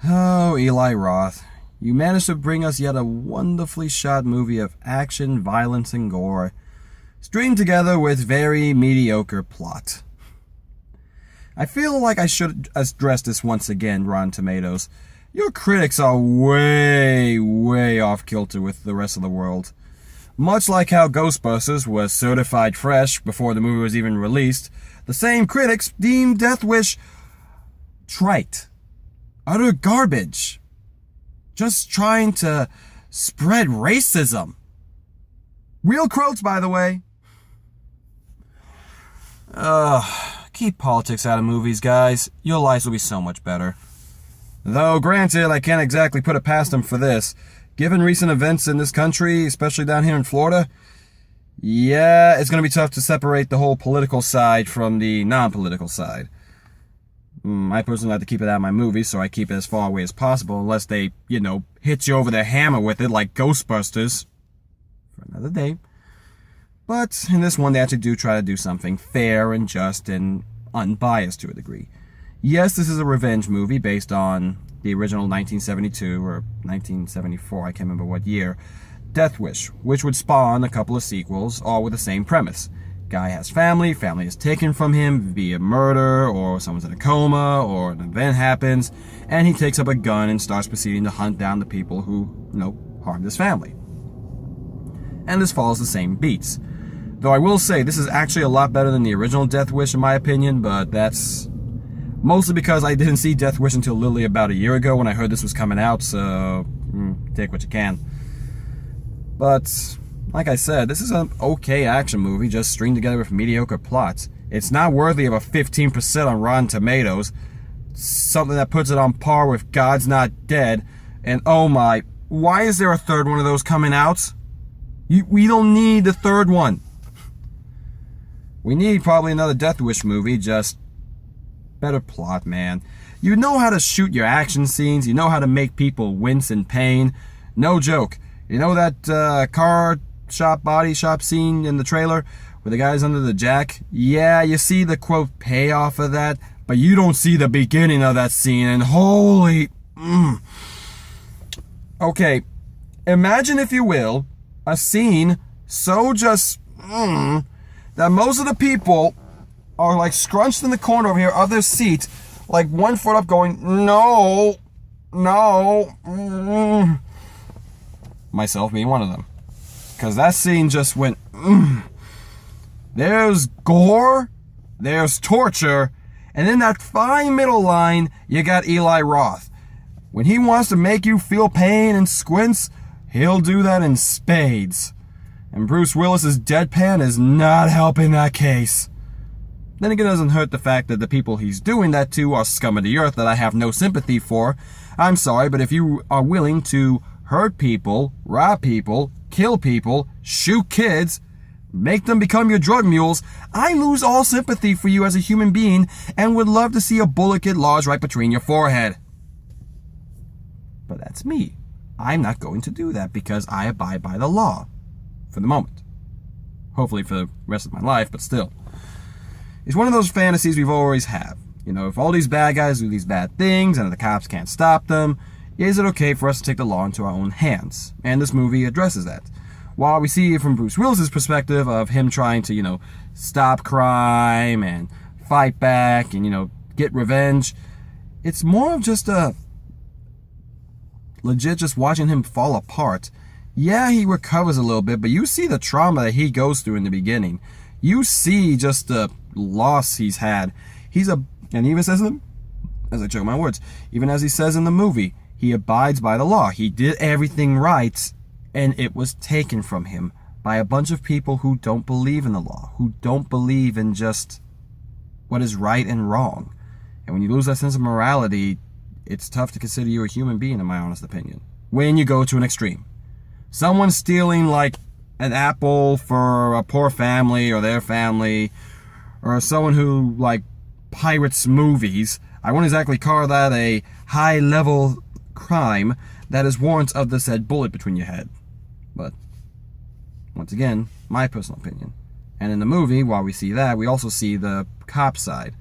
Oh, Eli Roth, you managed to bring us yet a wonderfully shot movie of action, violence, and gore, stringed together with very mediocre plot. I feel like I should address this once again, Rotten Tomatoes. Your critics are way, way off kilter with the rest of the world. Much like how Ghostbusters was certified fresh before the movie was even released, the same critics deemed Death Wish trite, utter garbage, just trying to spread racism. Real quotes, by the way. Keep politics out of movies, guys. Your lives will be so much better. Though, granted, I can't exactly put it past them for this. Given recent events in this country, especially down here in Florida, yeah, it's going to be tough to separate the whole political side from the non-political side. I personally like to keep it out of my movies, so I keep it as far away as possible, unless they, hit you over the hammer with it like Ghostbusters. For another day. But in this one, they actually do try to do something fair and just and unbiased to a degree. Yes, this is a revenge movie based on the original 1972 or 1974, I can't remember what year, Death Wish, which would spawn a couple of sequels, all with the same premise. Guy has family is taken from him via murder, or someone's in a coma, or an event happens, and he takes up a gun and starts proceeding to hunt down the people who, harmed his family. And this follows the same beats. Though I will say, this is actually a lot better than the original Death Wish in my opinion, but that's mostly because I didn't see Death Wish until literally about a year ago when I heard this was coming out, so take what you can. But, like I said, this is an okay action movie, just stringed together with mediocre plots. It's not worthy of a 15% on Rotten Tomatoes, something that puts it on par with God's Not Dead, and oh my, why is there a third one of those coming out? We don't need the third one. We need probably another Death Wish movie, just better plot, man. You know how to shoot your action scenes, you know how to make people wince in pain. No joke. You know that car shop, body shop scene in the trailer where the guy's under the jack? Yeah, you see the quote payoff of that, but you don't see the beginning of that scene, and holy... Okay, imagine, if you will, a scene so just... that most of the people are like scrunched in the corner over here of their seat, like 1 foot up going, no. Myself being one of them. Because that scene just went, There's gore, there's torture, and in that fine middle line, you got Eli Roth. When he wants to make you feel pain and squints, he'll do that in spades. And Bruce Willis's deadpan is not helping that case. Then again, it doesn't hurt the fact that the people he's doing that to are scum of the earth that I have no sympathy for. I'm sorry, but if you are willing to hurt people, rob people, kill people, shoot kids, make them become your drug mules, I lose all sympathy for you as a human being and would love to see a bullet get lodged right between your forehead. But that's me. I'm not going to do that because I abide by the law. For the moment. Hopefully for the rest of my life, but still. It's one of those fantasies we've always had. If all these bad guys do these bad things and the cops can't stop them, is it okay for us to take the law into our own hands? And this movie addresses that. While we see it from Bruce Willis' perspective of him trying to, stop crime and fight back and, get revenge, it's more of just a legit just watching him fall apart. Yeah, he recovers a little bit, but you see the trauma that he goes through in the beginning. You see just the loss he's had. And he even says in as I choke my words, even as he says in the movie, he abides by the law. He did everything right, and it was taken from him by a bunch of people who don't believe in the law, who don't believe in just what is right and wrong. And when you lose that sense of morality, it's tough to consider you a human being, in my honest opinion, when you go to an extreme. Someone stealing like an apple for a poor family or their family, or someone who like pirates movies, I won't exactly call that a high-level crime that is warrant of the said bullet between your head. But once again, my personal opinion. And in the movie, while we see that, we also see the cop side.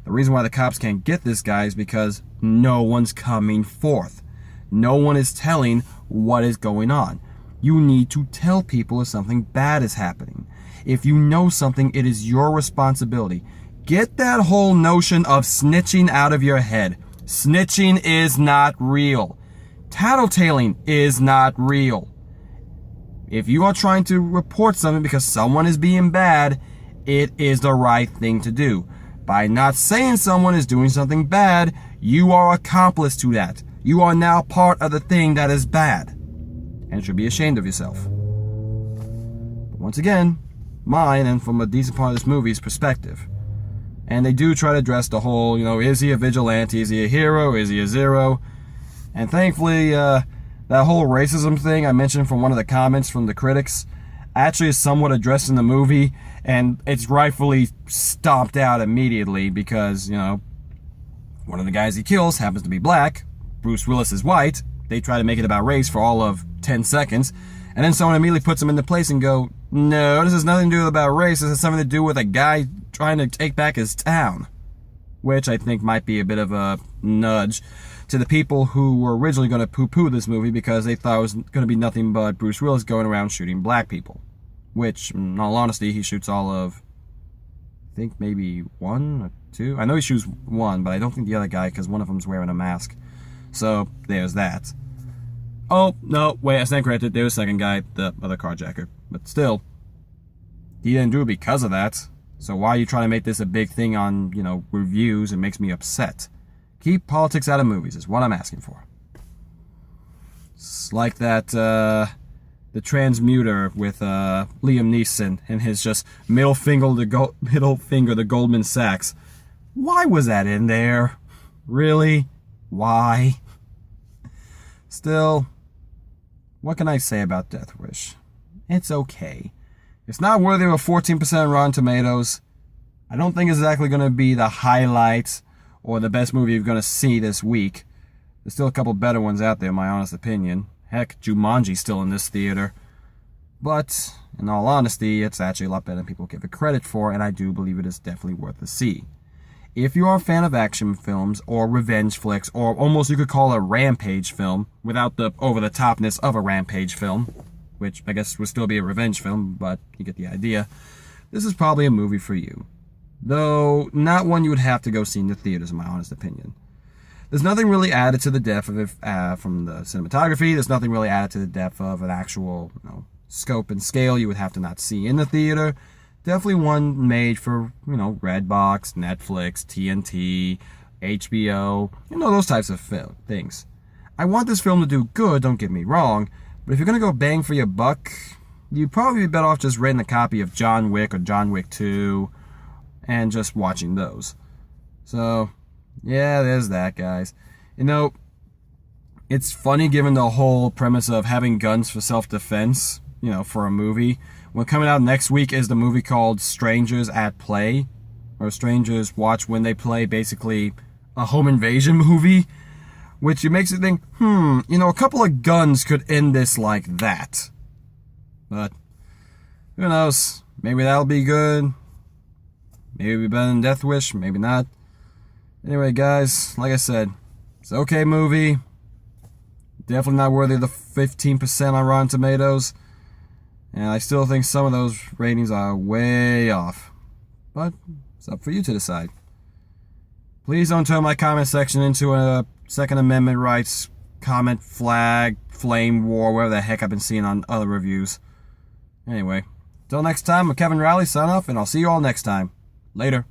The reason why the cops can't get this guy is because no one's coming forth. No one is telling what is going on. You need to tell people if something bad is happening. If you know something, it is your responsibility. Get that whole notion of snitching out of your head. Snitching is not real. Tattletaling is not real. If you are trying to report something because someone is being bad, it is the right thing to do. By not saying someone is doing something bad, you are accomplice to that. You are now part of the thing that is bad, and should be ashamed of yourself. But once again, mine, and from a decent part of this movie's perspective. And they do try to address the whole, is he a vigilante? Is he a hero? Is he a zero? And thankfully, that whole racism thing I mentioned from one of the comments from the critics actually is somewhat addressed in the movie, and it's rightfully stomped out immediately because, one of the guys he kills happens to be black. Bruce Willis is white. They try to make it about race for all of 10 seconds, and then someone immediately puts them into place and go, no, this has nothing to do about race. This has something to do with a guy trying to take back his town, which I think might be a bit of a nudge to the people who were originally going to poo-poo this movie because they thought it was going to be nothing but Bruce Willis going around shooting black people, which, in all honesty, he shoots all of, I think maybe one or two. I know he shoots one, but I don't think the other guy, because one of them's wearing a mask. So, there's that. Oh, no, wait, I stand corrected. There's the second guy, the other carjacker. But still, he didn't do it because of that. So why are you trying to make this a big thing on, reviews? It makes me upset. Keep politics out of movies is what I'm asking for. It's like that, the Transmuter with Liam Neeson and his just middle finger, the Goldman Sachs. Why was that in there? Really? Why? Still, what can I say about Death Wish? It's okay. It's not worthy of a 14% Rotten Tomatoes. I don't think it's exactly going to be the highlight or the best movie you're going to see this week. There's still a couple better ones out there, in my honest opinion. Heck, Jumanji's still in this theater. But, in all honesty, it's actually a lot better than people give it credit for, and I do believe it is definitely worth a see. If you are a fan of action films, or revenge flicks, or almost you could call a rampage film, without the over-the-topness of a rampage film, which I guess would still be a revenge film, but you get the idea, this is probably a movie for you. Though, not one you would have to go see in the theaters, in my honest opinion. There's nothing really added to the depth of it from the cinematography. There's nothing really added to the depth of an actual scope and scale you would have to not see in the theater. Definitely one made for, Redbox, Netflix, TNT, HBO, those types of things. I want this film to do good, don't get me wrong, but if you're going to go bang for your buck, you'd probably be better off just renting a copy of John Wick or John Wick 2 and just watching those. So, yeah, there's that, guys. It's funny given the whole premise of having guns for self-defense, for a movie. When coming out next week is the movie called Strangers at Play, or Strangers Watch When They Play, basically a home invasion movie, which it makes you think, a couple of guns could end this like that. But, who knows? Maybe that'll be good. Maybe it'll be better than Death Wish, maybe not. Anyway, guys, like I said, it's an okay movie. Definitely not worthy of the 15% on Rotten Tomatoes. And I still think some of those ratings are way off. But it's up for you to decide. Please don't turn my comment section into a Second Amendment rights comment flag, flame war, whatever the heck I've been seeing on other reviews. Anyway, till next time, I'm Kevin Riley, sign off, and I'll see you all next time. Later.